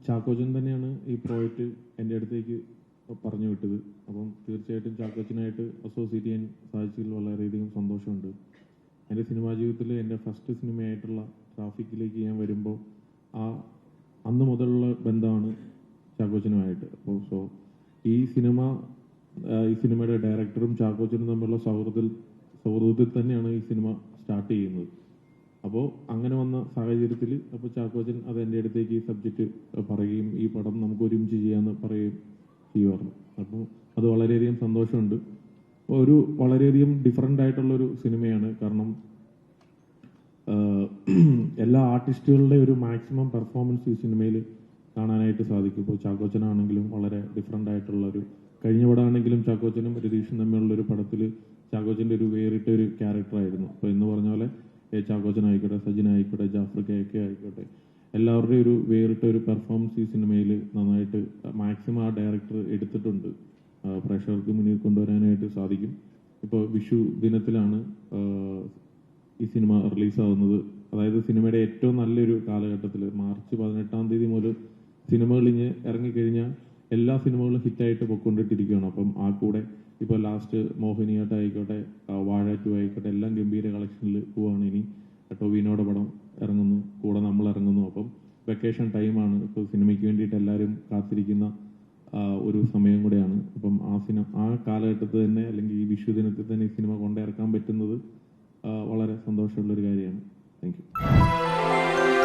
ചാക്കോച്ചൻ തന്നെയാണ് ഈ പ്രോജക്റ്റ് എൻ്റെ അടുത്തേക്ക് പറഞ്ഞു വിട്ടത്. അപ്പം തീർച്ചയായിട്ടും ചാക്കോച്ചനായിട്ട് അസോസിയേറ്റ് ചെയ്യാൻ സാധിച്ചതിൽ വളരെയധികം സന്തോഷമുണ്ട്. എൻ്റെ സിനിമാ ജീവിതത്തിൽ എൻ്റെ ഫസ്റ്റ് സിനിമയായിട്ടുള്ള ട്രാഫിക്കിലേക്ക് ഞാൻ വരുമ്പോൾ അന്ന് മുതലുള്ള ബന്ധമാണ് ചാക്കോച്ചനുമായിട്ട്. അപ്പോൾ ഈ സിനിമയുടെ ഡയറക്ടറും ചാക്കോച്ചനും തമ്മിലുള്ള സൗഹൃദത്തിൽ തന്നെയാണ് ഈ സിനിമ സ്റ്റാർട്ട് ചെയ്യുന്നത്. അപ്പോൾ അങ്ങനെ വന്ന സാഹചര്യത്തിൽ അപ്പോൾ ചാക്കോച്ചൻ അത് എൻ്റെ അടുത്തേക്ക് ഈ സബ്ജക്റ്റ് പറയുകയും ഈ പടം നമുക്ക് ഒരുമിച്ച് ചെയ്യാമെന്ന് പറയുകയും ചെയ്യുമായിരുന്നു. അപ്പോൾ അത് വളരെയധികം സന്തോഷമുണ്ട്. വളരെയധികം ഡിഫറെൻ്റ് ആയിട്ടുള്ളൊരു സിനിമയാണ്. കാരണം എല്ലാ ആർട്ടിസ്റ്റുകളുടെ ഒരു മാക്സിമം പെർഫോമൻസ് ഈ സിനിമയിൽ കാണാനായിട്ട് സാധിക്കും. ഇപ്പോൾ ചാക്കോച്ചനാണെങ്കിലും വളരെ ഡിഫറെൻ്റ് ആയിട്ടുള്ളൊരു കഴിഞ്ഞ പടമാണെങ്കിലും ചാക്കോച്ചനും രതീഷും തമ്മിലുള്ളൊരു പടത്തിൽ ചാക്കോച്ചൻ്റെ ഒരു വേറിട്ട ഒരു ക്യാരക്ടറായിരുന്നു. അപ്പോൾ എന്ന് പറഞ്ഞ പോലെ ചാക്കോച്ചനായിക്കോട്ടെ, സജിനായിക്കോട്ടെ, ജാഫർ കെ ആയിക്കോട്ടെ, എല്ലാവരുടെയും ഒരു വേറിട്ട ഒരു പെർഫോമൻസ് ഈ സിനിമയിൽ നന്നായിട്ട് മാക്സിമം ആ ഡയറക്ടർ എടുത്തിട്ടുണ്ട്. പ്രേക്ഷകർക്ക് മുന്നിൽ കൊണ്ടുവരാനായിട്ട് സാധിക്കും. ഇപ്പോൾ വിഷു ദിനത്തിലാണ് ഈ സിനിമ റിലീസാവുന്നത്. അതായത് സിനിമയുടെ ഏറ്റവും നല്ലൊരു കാലഘട്ടത്തിൽ മാർച്ച് 18 മുതൽ സിനിമകൾ ഇഞ്ഞ് ഇറങ്ങിക്കഴിഞ്ഞാൽ എല്ലാ സിനിമകളും ഹിറ്റായിട്ട് പൊയ്ക്കൊണ്ടിട്ടിരിക്കുകയാണ്. അപ്പം ആ കൂടെ ഇപ്പോൾ ലാസ്റ്റ് മോഹിനിയാട്ടമായിക്കോട്ടെ, വാഴ 2 ആയിക്കോട്ടെ, എല്ലാം ഗംഭീര കളക്ഷനിൽ പോവാണ്. ഇനി ടോവിനോയുടെ പടം ഇറങ്ങുന്നു, കൂടെ നമ്മൾ ഇറങ്ങുന്നു. അപ്പം വെക്കേഷൻ ടൈമാണ്. ഇപ്പോൾ സിനിമയ്ക്ക് വേണ്ടിയിട്ട് എല്ലാവരും കാത്തിരിക്കുന്ന ഒരു സമയം കൂടെയാണ്. അപ്പം ആ കാലഘട്ടത്തിൽ തന്നെ അല്ലെങ്കിൽ ഈ വിഷു ദിനത്തിൽ തന്നെ ഈ സിനിമ കൊണ്ടിറക്കാൻ പറ്റുന്നത് വളരെ സന്തോഷമുള്ളൊരു കാര്യമാണ്. Thank you.